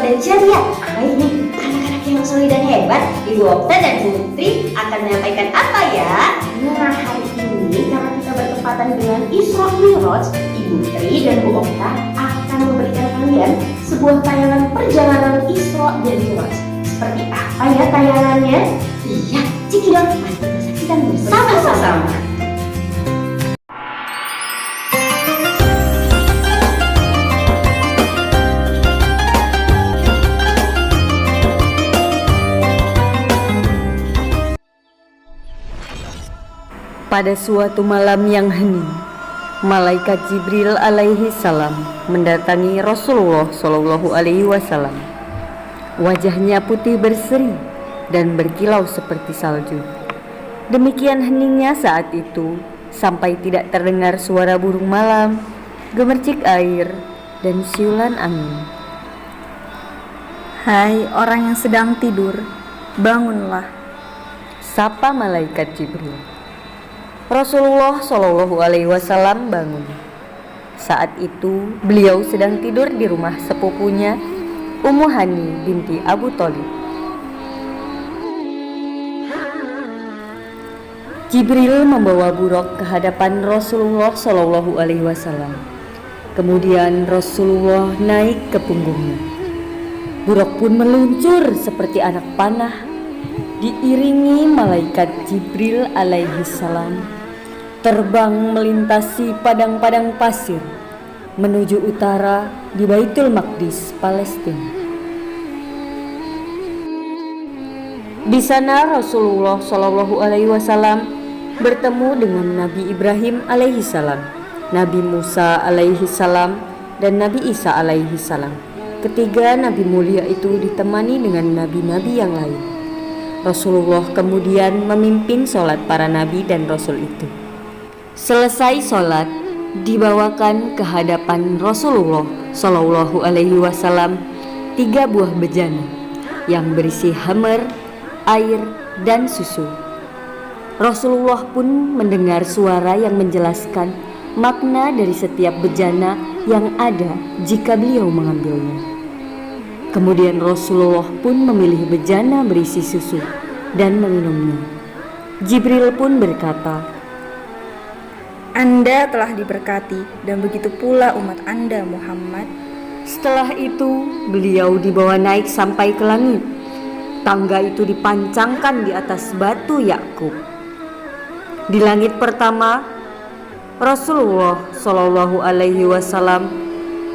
dan ceria. Baik nih, anak-anak yang soleh dan hebat, Ibu Okta dan Putri akan menyampaikan apa ya? Nah, hari ini karena kita bertepatan dengan Isra Mi'raj, Ibu Tri dan Bu Okta akan memberikan kalian sebuah tayangan perjalanan Isra dan Mi'raj. Seperti apa ya tayangannya? Iya, cekidot, mari kita saksikan bersama-sama. Pada suatu malam yang hening, malaikat Jibril alaihi salam mendatangi Rasulullah Shallallahu alaihi wasallam. Wajahnya putih berseri dan berkilau seperti salju. Demikian heningnya saat itu sampai tidak terdengar suara burung malam, gemercik air, dan siulan angin. Hai orang yang sedang tidur, bangunlah, Sapa malaikat Jibril. Rasulullah Shallallahu alaihi wasallam bangun. Saat itu beliau sedang tidur di rumah sepupunya Ummu Hani binti Abu Thalib. Jibril membawa buruk ke hadapan Rasulullah Shallallahu alaihi wasallam. Kemudian Rasulullah naik ke punggungnya. Buruk pun meluncur seperti anak panah, diiringi malaikat Jibril alaihi salam, terbang melintasi padang-padang pasir menuju utara di Baitul Maqdis, Palestina. Di sana Rasulullah Shallallahu alaihi wasallam bertemu dengan Nabi Ibrahim alaihi salam, Nabi Musa alaihi salam, dan Nabi Isa alaihi salam. Ketiga nabi mulia itu ditemani dengan nabi-nabi yang lain. Rasulullah kemudian memimpin sholat para nabi dan rasul itu. Selesai sholat, dibawakan ke hadapan Rasulullah Shallallahu alaihi wasallam 3 buah bejana yang berisi khamr, air, dan susu. Rasulullah pun mendengar suara yang menjelaskan makna dari setiap bejana yang ada jika beliau mengambilnya. Kemudian Rasulullah pun memilih bejana berisi susu dan meminumnya. Jibril pun berkata, Anda telah diberkati dan begitu pula umat Anda Muhammad. Setelah itu beliau dibawa naik sampai ke langit. Tangga itu dipancangkan di atas batu Yakub. Di langit pertama, Rasulullah Shallallahu alaihi wasallam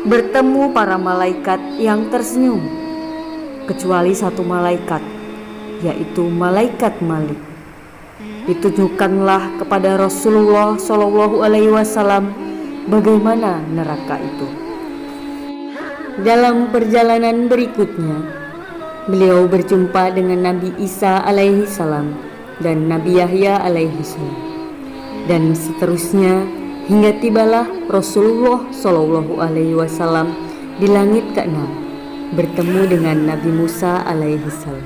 bertemu para malaikat yang tersenyum, kecuali satu malaikat, yaitu malaikat Malik. Ditunjukkanlah kepada Rasulullah Shallallahu alaihi wasallam bagaimana neraka itu. Dalam perjalanan berikutnya, beliau berjumpa dengan Nabi Isa alaihi salam dan Nabi Yahya alaihi salam, dan seterusnya hingga tibalah Rasulullah Shallallahu alaihi wasallam di langit ke-6 bertemu dengan Nabi Musa alaihi salam.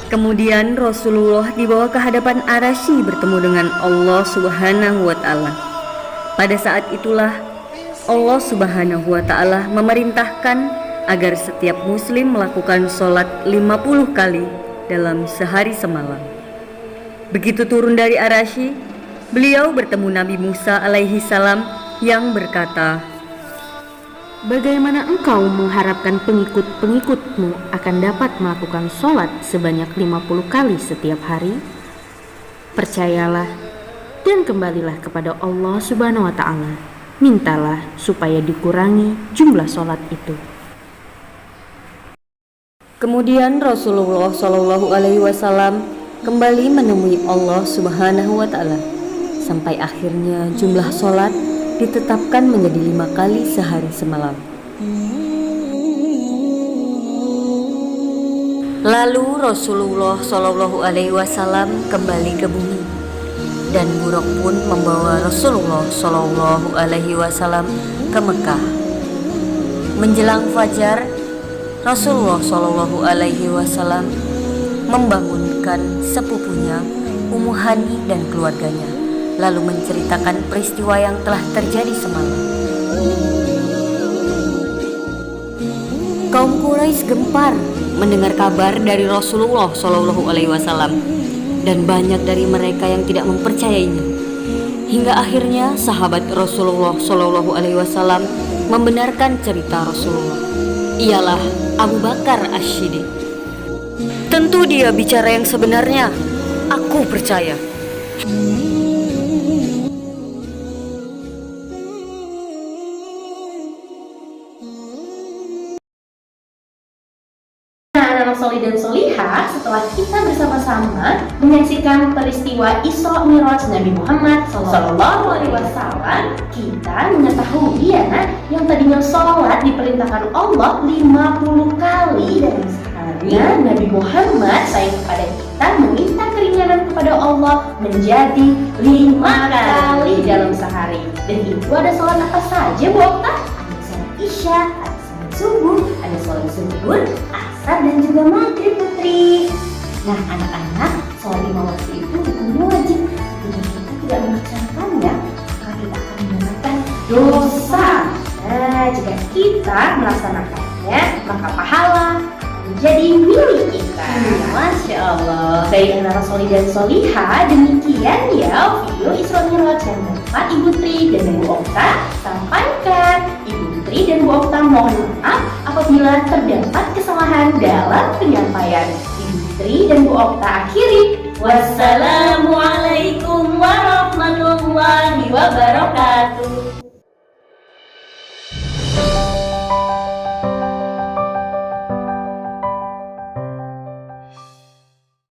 Kemudian Rasulullah dibawa ke hadapan Arasy bertemu dengan Allah Subhanahu wa ta'ala. Pada saat itulah Allah Subhanahu wa ta'ala memerintahkan agar setiap muslim melakukan sholat 50 kali dalam sehari semalam. Begitu turun dari Arasy, beliau bertemu Nabi Musa alaihi salam yang berkata, Bagaimana engkau mengharapkan pengikut-pengikutmu akan dapat melakukan sholat sebanyak 50 kali setiap hari? Percayalah dan kembalilah kepada Allah Subhanahu wa ta'ala. Mintalah supaya dikurangi jumlah sholat itu. Kemudian Rasulullah Shallallahu alaihi wasallam kembali menemui Allah Subhanahu wa ta'ala, sampai akhirnya jumlah sholat ditetapkan menjadi 5 kali sehari semalam. Lalu Rasulullah Shallallahu alaihi wasallam kembali ke bumi, dan buruk pun membawa Rasulullah Shallallahu alaihi wasallam ke Mekah. Menjelang fajar, Rasulullah Shallallahu alaihi wasallam membangunkan sepupunya Ummu Hani dan keluarganya, lalu menceritakan peristiwa yang telah terjadi semalam. Kaum Quraisy gempar mendengar kabar dari Rasulullah Shallallahu Alaihi Wasallam dan banyak dari mereka yang tidak mempercayainya. Hingga akhirnya sahabat Rasulullah Shallallahu Alaihi Wasallam membenarkan cerita Rasulullah. Ialah Abu Bakar Asy-Siddiq. Tentu dia bicara yang sebenarnya. Aku percaya. Anak-anak solih dan solihah, setelah kita bersama-sama menyaksikan peristiwa Isra Mi'raj Nabi Muhammad Sallallahu Alaihi Wasallam, kita mengetahui ya, yang tadinya sholat diperintahkan Allah 50 kali dalam sehari. Nah, Nabi Muhammad sayang kepada kita meminta keringanan kepada Allah menjadi 5 kali dalam sehari. Dan itu ada sholat apa saja, Bu Okta? Ada sholat Isya, ada sholat subuh, ada sholat zuhur, asar, dan juga maghrib, Putri. Nah, anak-anak, sholat 5 waktu itu hukumnya wajib. Jika kita tidak melaksanakannya, maka kita akan mendapatkan dosa. Nah, jika kita melaksanakannya, maka pahala akan menjadi milik kita. Masya Allah. Baik anak solih dan solihah, demikian ya video Isra Mi'raj yang dapat Ibu Tri dan Bu Okta sampaikan. Ibu Tri dan Bu Okta mohon maaf apabila terdapat kesalahan dalam penyampaian. Ibu Tri dan Bu Okta akhiri